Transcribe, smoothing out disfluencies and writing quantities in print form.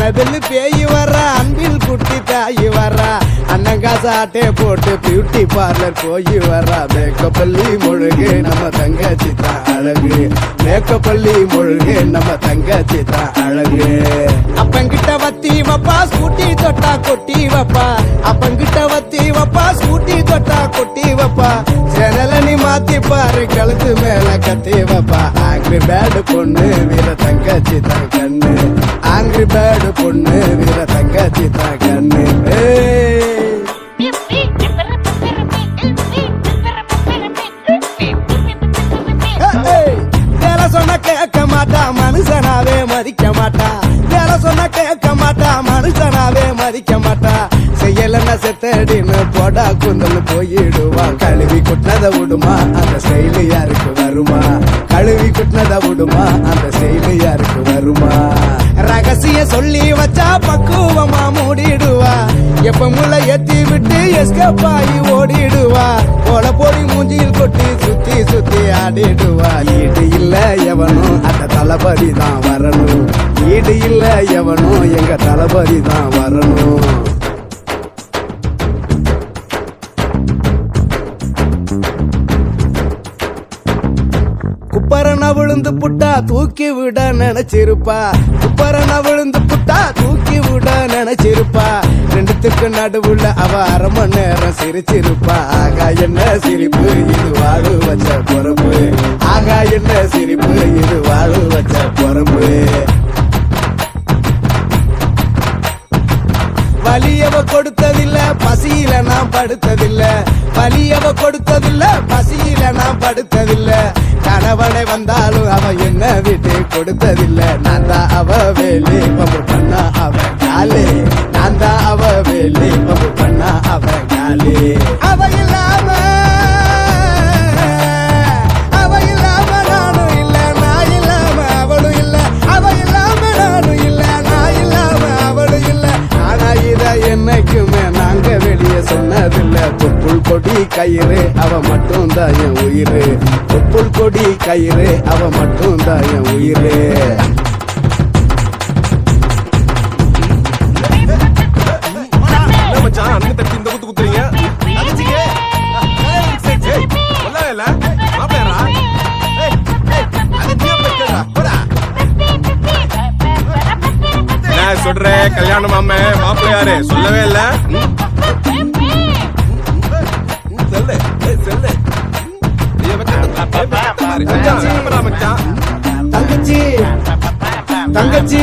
அனதில் பேய் வர அன்பில் குட்டி தாயி வர அண்ணங்காசாட்டே போட்டு பியூட்டி பார்லர் போய் வர மேக்கப்பள்ளி முழுகு நம்ம தங்கச்சி தான் அழகு மேக்கப்பள்ளி முழுகு நம்ம தங்கச்சி தான் அழகு அப்பங்கிட்ட வத்தி வப்பா ஸ்கூட்டி தொட்டா கொட்டி வப்பா அப்பங்கிட்ட வத்தி வப்பா ஸ்கூட்டி தொட்டா கொட்டி வப்பா சேனல நீ மாத்தி பாரு கழுத்து மேல கத்தி வப்பா ஆங்கிரி பேடு பொண்ணு வீர தங்கச்சி தான் கண்ணு ஆங்கிரி பேடு பொண்ணு வீர தங்கச்சி தான் கண்ணு சொன்ன கேட்க மாட்டா மனுஷனாவே மதிக்க மாட்டா வேலை சொன்ன கேட்க மாட்டா மனுஷனாவே மதிக்க மாட்டா செய்யலன்னா செத்தடின்னு போடா குந்தல் போயிடுவா கழுவி குட்டினத விடுமா அந்த செயலு யாருக்கு வருமா கழுவி குட்டினத விடுமா அந்த செயலு யாருக்கு வருமா ரகசிய சொல்லி வச்சா பக்குவமா மூடிடுவா எப்ப முள்ள எத்தி விட்டு எஸ்கேப் ஆகி ஓடிடுவா போல போடி மூஞ்சியில் கொட்டி சுத்தி சுத்தி ஆடிடுவா ஈடு இல்ல எவனும் அந்த தளபதி தான் வரணும் ஈடு இல்ல எவனும் எங்க தளபதி தான் வரணும் குப்பரன விழுந்து புட்டா தூக்கி விட நினைச்சிருப்பா குப்பரன விழுந்து புட்டா தூக்கி விட நினைச்சிருப்பா ரெண்டுத்துக்கு நடுவுல அவ அரை மணி நேரம் சிரிச்சிருப்பா ஆகா என்ன சிரிப்பு இது வாழு வச்ச பொறுப்பு ஆகா என்ன சிரிப்பு இது வாழு வச்ச பொறுப்பு வலியவ கொடுத்ததில்ல பசியில நான் படுத்ததில்ல வலியவ கொடுத்ததில்ல பசியில நான் படுத்ததில்ல கணவனை வந்தாலும் அவ என்ன விட்டு கொடுத்ததில்ல நான் தான் அவ வேலி பம்பு பண்ணா அவ காலே நான் தான் அவ வேலி பம்பு பண்ணா அவ காலே அவ இல்லாம நானும் இல்ல நான் இல்லாம அவளும் இல்ல அவ இல்லாம நானும் இல்ல நான் இல்லாம அவளும் இல்ல ஆனா இத என்னைக்குமே நாங்க வெளியே சொன்னதில்ல தொப்புள் கொடி கயிறு அவ மட்டும் தான் என் உயிரு தொப்புள் கொடி கயிறு அவ மட்டும் தான் என் உயிரு அண்ணன் தட்டி இந்த குத்து குத்துறீங்க சொல்றேன் கல்யாணம் மாமே மாப்பிள்ள யாரு சொல்லவே இல்ல தங்கச்சி தங்கச்சி